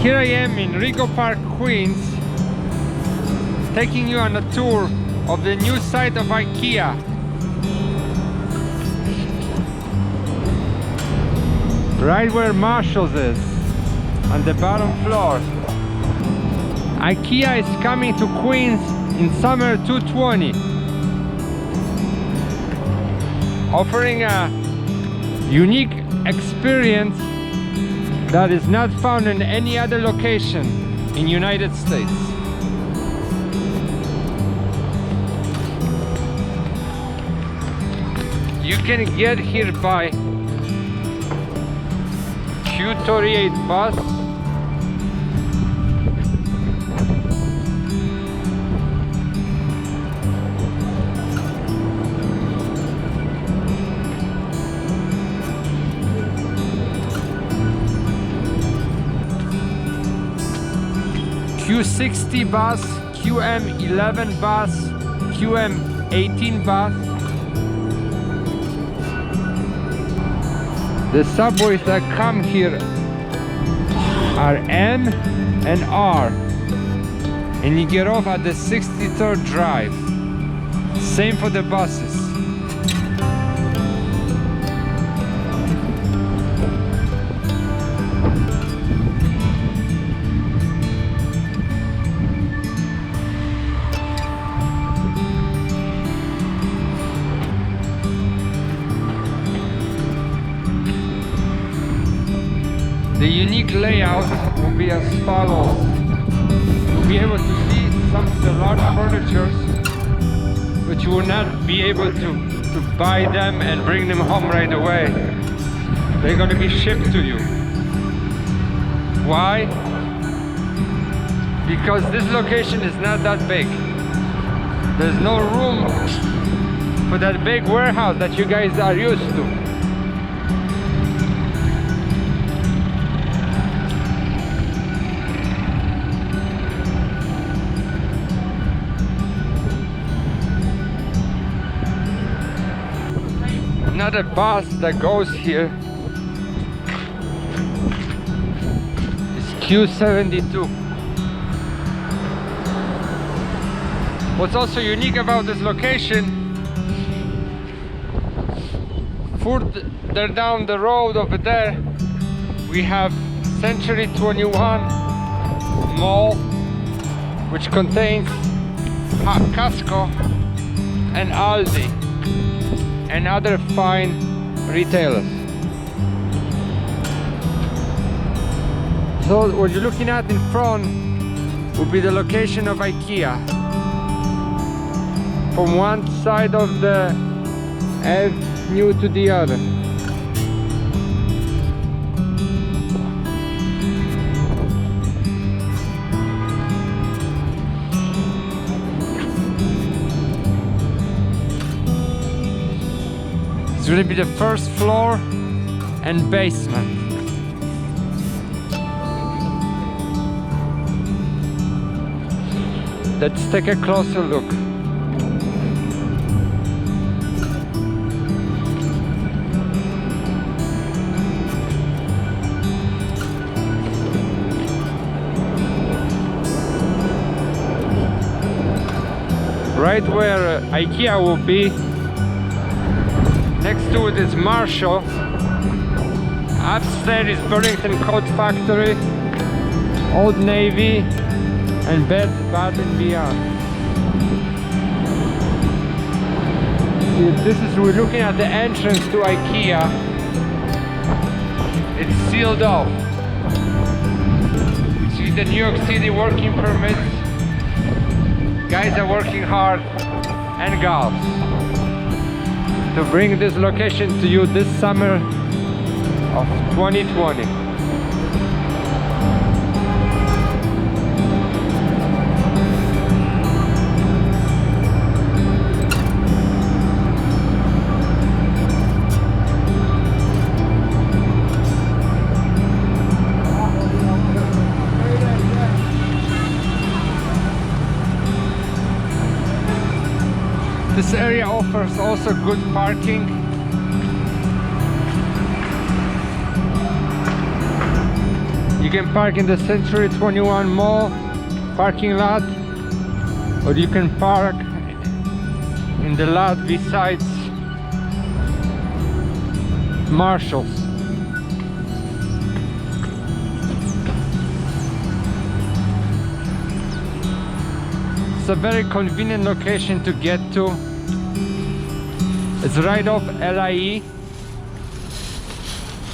Here I am in Rego Park, Queens, taking you on a tour of the new site of IKEA. Right where Marshall's is, on the bottom floor. IKEA is coming to Queens in summer 2020, offering a unique experience that is not found in any other location in United States. You can get here by Q38 bus, Q60 bus, QM11 bus, QM18 bus. The subways that come here are M and R, and you get off at the 63rd Drive. Same for the buses. The unique layout will be as follows. You'll be able to see some of the large furnitures, but you will not be able to buy them and bring them home right away. They're going to be shipped to you. Why? Because this location is not that big. There's no room for that big warehouse that you guys are used to. Another bus that goes here is Q72. What's also unique about this location, further down the road over there, we have Century 21 Mall, which contains Costco and Aldi and other fine retailers. So what you're looking at in front will be the location of IKEA. From one side of the avenue to the other. It's going to be the first floor and basement. Let's take a closer look. Right where IKEA will be, next to it is Marshall. Upstairs is Burlington Coat Factory, Old Navy, and Bed Bath & Beyond. See, we're looking at the entrance to IKEA. It's sealed off. You see the New York City working permits. Guys are working hard, and gals, to bring this location to you this summer of 2020. This area offers also good parking. You can park in the Century 21 Mall parking lot, or you can park in the lot besides Marshall's. It's a very convenient location to get to. It's right off LIE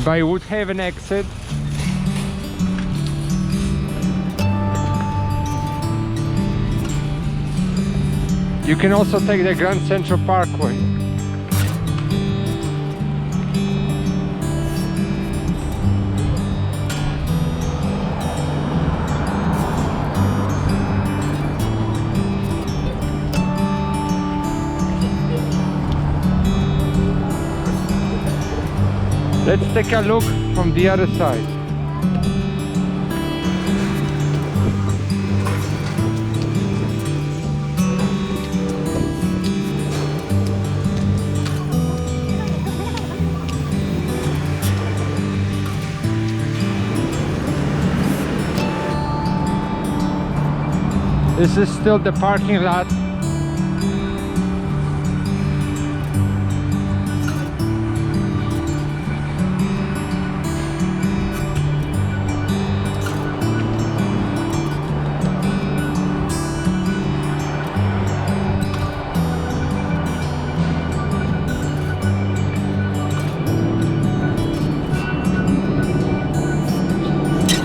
by Woodhaven exit. You can also take the Grand Central Parkway. Let's take a look from the other side. This is still the parking lot.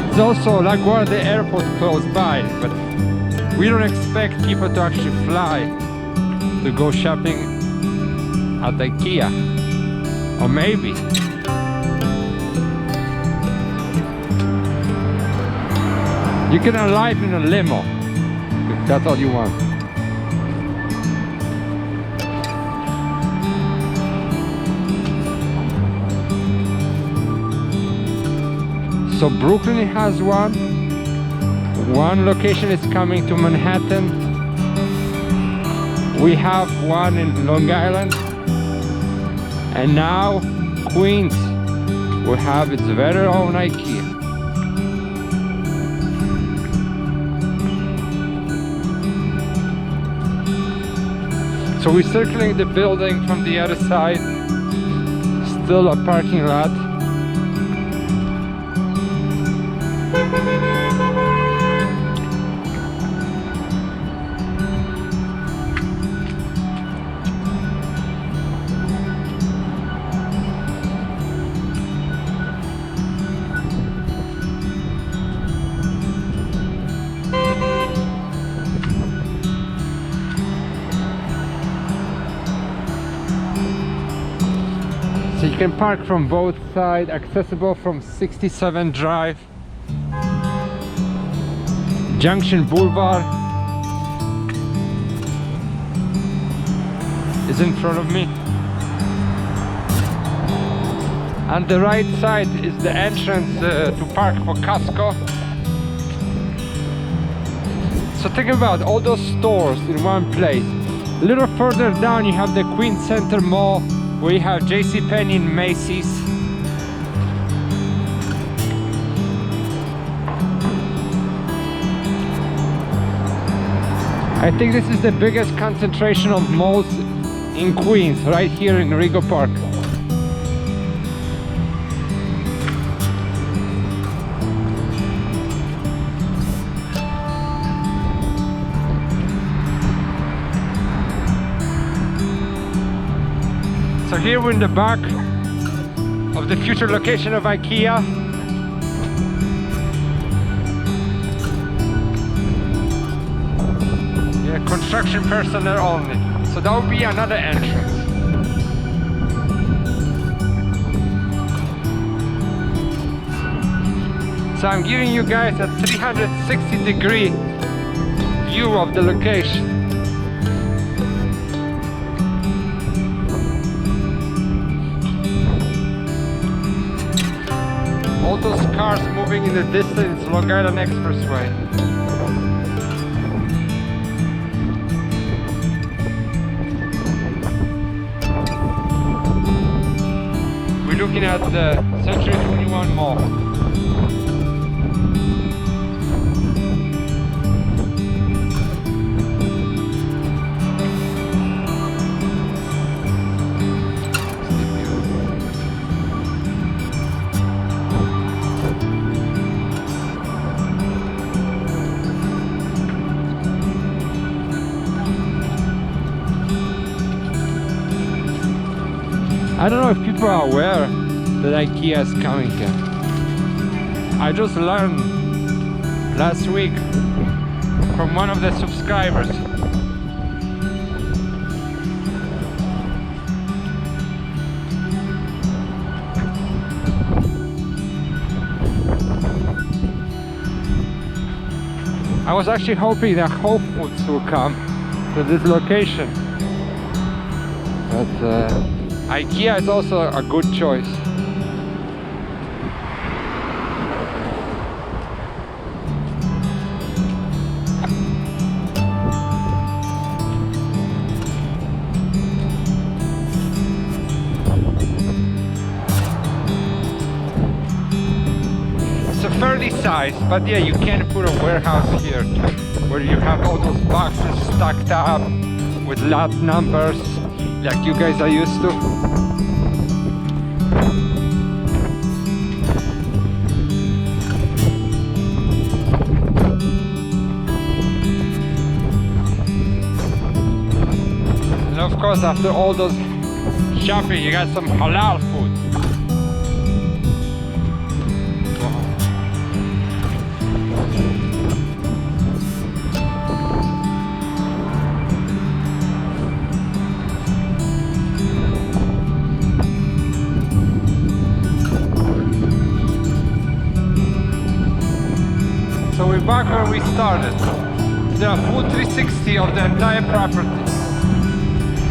It's also LaGuardia Airport close by, but we don't expect people to actually fly to go shopping at IKEA. Or maybe. You can arrive in a limo if that's all you want. So Brooklyn has one location is coming to Manhattan. We have one in Long Island, and now Queens will have its very own IKEA. So we're circling the building from the other side. Still a parking lot. So you can park from both sides, accessible from 67 Drive. Junction Blvd is in front of me. On the right side is the entrance to park for Costco. So think about all those stores in one place. A little further down you have the Queens Center Mall, where you have JCPenney and Macy's. I think this is the biggest concentration of malls in Queens, right here in Rego Park. So here we're in the back of the future location of IKEA. Yeah, construction personnel only. So that would be another entrance. So I'm giving you guys a 360-degree view of the location. All those cars moving in the distance, Long Island Expressway. We're looking at the Century 21 Mall. I don't know if people are aware that IKEA is coming here. I just learned last week from one of the subscribers. I was actually hoping that Whole Foods will come to this location, but IKEA is also a good choice. Fairly sized, but yeah, you can't put a warehouse here where you have all those boxes stacked up with lot numbers like you guys are used to. And of course, after all those shopping, you got some halal food. So we're back where we started. The full 360 of the entire property.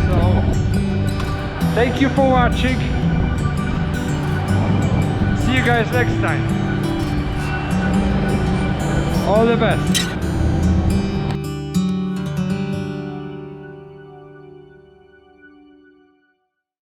So thank you for watching. See you guys next time. All the best.